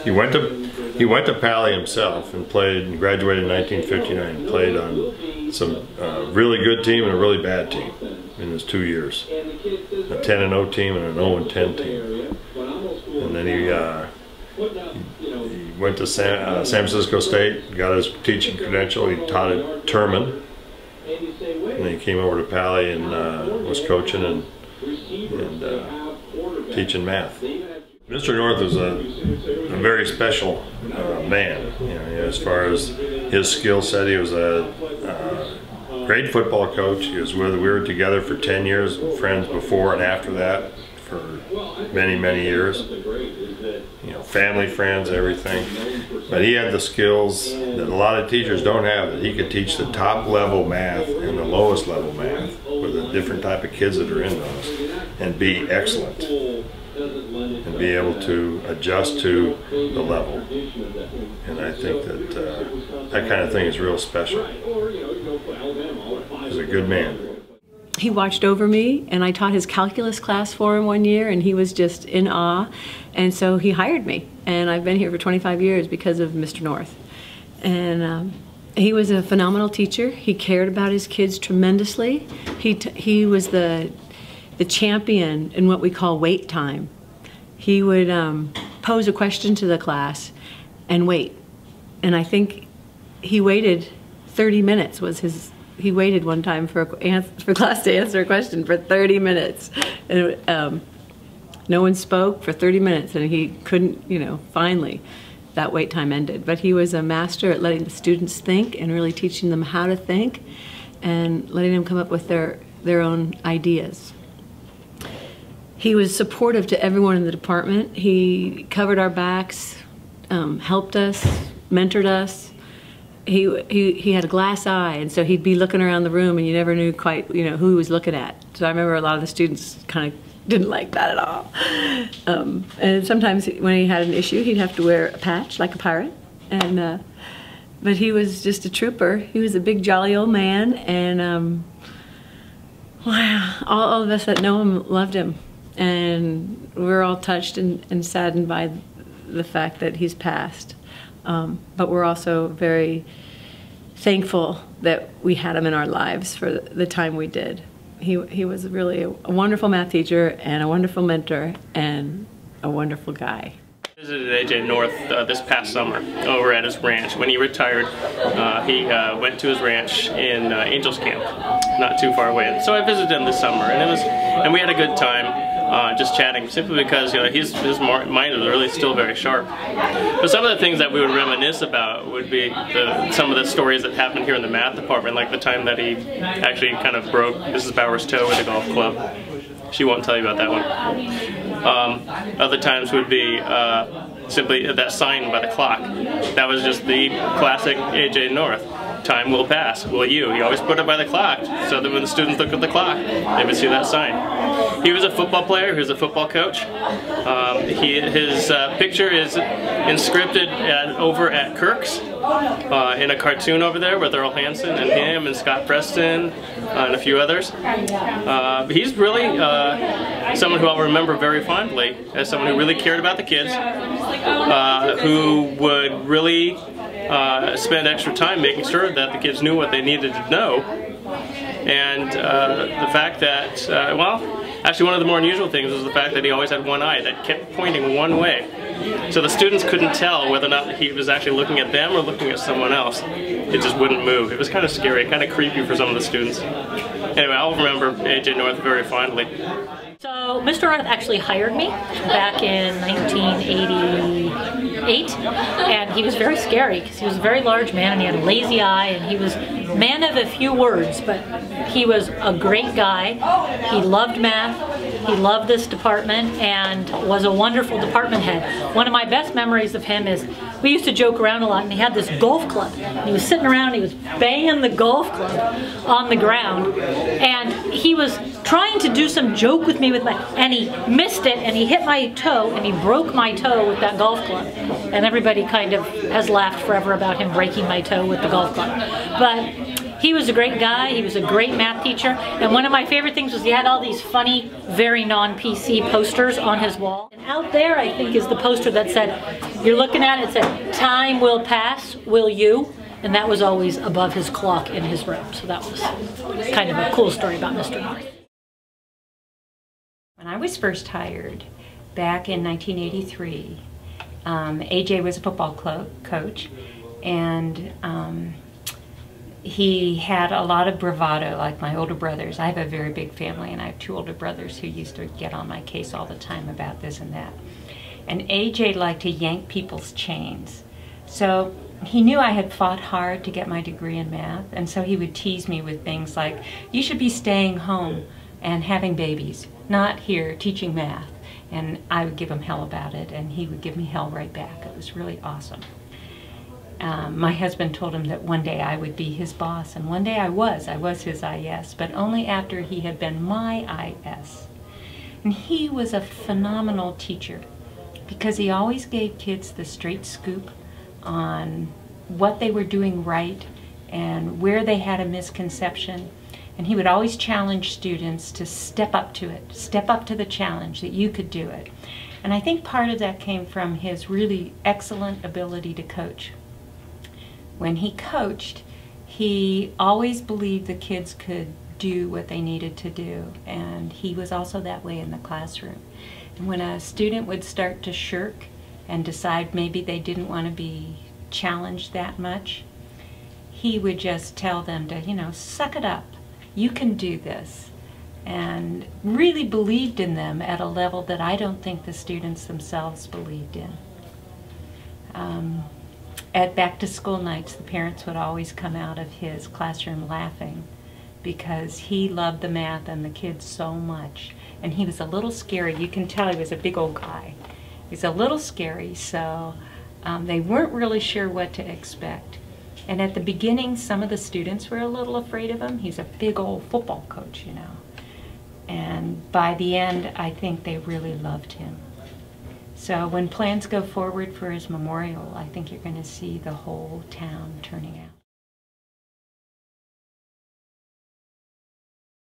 he went to Paly himself and graduated in 1959. Played on some really good team and a really bad team in his 2 years. A 10-0 team and an 0-10 team. And then he went to San Francisco State, got his teaching credential. He taught at Terman. And then he came over to Paly and was coaching and teaching math. Mr. North was a very special man. You know, as far as his skill set, he was a great football coach. We were together for 10 years, friends before and after that for many, many years. You know, family, friends, everything. But he had the skills that a lot of teachers don't have. That he could teach the top level math and the lowest level math with the different type of kids that are in those, and be excellent, and be able to adjust to the level. And I think that that kind of thing is real special. He's a good man. He watched over me, and I taught his calculus class for him one year, and he was just in awe. And so he hired me, and I've been here for 25 years because of Mr. North. And he was a phenomenal teacher. He cared about his kids tremendously. He was the champion in what we call wait time. He would pose a question to the class and wait. And I think he waited 30 minutes was his. He waited one time for class to answer a question for 30 minutes. And, no one spoke for 30 minutes, and he couldn't, you know, finally that wait time ended. But he was a master at letting the students think and really teaching them how to think and letting them come up with their own ideas. He was supportive to everyone in the department. He covered our backs, helped us, mentored us. He had a glass eye, and so he'd be looking around the room, and you never knew quite, you know, who he was looking at. So I remember a lot of the students kind of didn't like that at all. And sometimes when he had an issue, he'd have to wear a patch like a pirate. And but he was just a trooper. He was a big, jolly old man, and wow, all of us that know him loved him, and we're all touched and saddened by the fact that he's passed. But we're also very thankful that we had him in our lives for the time we did. He was really a wonderful math teacher and a wonderful mentor and a wonderful guy. I visited AJ North this past summer over at his ranch. When he retired, he went to his ranch in Angels Camp, not too far away. So I visited him this summer, and we had a good time. Just chatting, simply because, you know, his mind is really still very sharp. But some of the things that we would reminisce about would be some of the stories that happened here in the math department, like the time that he actually kind of broke Mrs. Bauer's toe with a golf club. She won't tell you about that one. Other times would be simply that sign by the clock. That was just the classic AJ North. Time will pass, will you? He always put it by the clock, so that when the students look at the clock, they would see that sign. He was a football player, he was a football coach. His picture is inscripted over at Quirks, in a cartoon over there with Earl Hansen and him and Scott Preston and a few others. He's really someone who I'll remember very fondly as someone who really cared about the kids, who would really spend extra time making sure that the kids knew what they needed to know. And the fact that, well, actually one of the more unusual things was the fact that he always had one eye that kept pointing one way. So the students couldn't tell whether or not he was actually looking at them or looking at someone else. It just wouldn't move. It was kind of scary, kind of creepy for some of the students. Anyway, I'll remember AJ North very fondly. So Mr. North actually hired me back in 1988, and he was very scary because he was a very large man and he had a lazy eye, and he was a man of a few words, but he was a great guy. He loved math, he loved this department, and was a wonderful department head. One of my best memories of him is we used to joke around a lot, and he had this golf club. And he was sitting around and he was banging the golf club on the ground, and he was trying to do some joke with me and he missed it, and he hit my toe, and he broke my toe with that golf club. And everybody kind of has laughed forever about him breaking my toe with the golf club. But He was a great guy. He was a great math teacher. And one of my favorite things was he had all these funny, very non-PC posters on his wall. And out there, I think, is the poster that said, you're looking at it, it said, "Time will pass, will you?" And that was always above his clock in his room. So that was kind of a cool story about Mr. North. When I was first hired back in 1983, AJ was a football coach, and he had a lot of bravado like my older brothers. I have a very big family, and I have 2 older brothers who used to get on my case all the time about this and that. And AJ liked to yank people's chains. So he knew I had fought hard to get my degree in math, and so he would tease me with things like, "You should be staying home and having babies, not here teaching math." And I would give him hell about it, and he would give me hell right back. It was really awesome. My husband told him that one day I would be his boss, and one day I was his IS, but only after he had been my IS. And he was a phenomenal teacher because he always gave kids the straight scoop on what they were doing right and where they had a misconception. And he would always challenge students to step up to it, step up to the challenge, that you could do it. And I think part of that came from his really excellent ability to coach. When he coached, he always believed the kids could do what they needed to do, and he was also that way in the classroom. And when a student would start to shirk and decide maybe they didn't want to be challenged that much, he would just tell them to, you know, suck it up. You can do this. And really believed in them at a level that I don't think the students themselves believed in. At back-to-school nights, the parents would always come out of his classroom laughing because he loved the math and the kids so much. And he was a little scary. You can tell he was a big old guy. He's a little scary, so they weren't really sure what to expect. And at the beginning, some of the students were a little afraid of him. He's a big old football coach, you know. And by the end, I think they really loved him. So when plans go forward for his memorial, I think you're going to see the whole town turning out.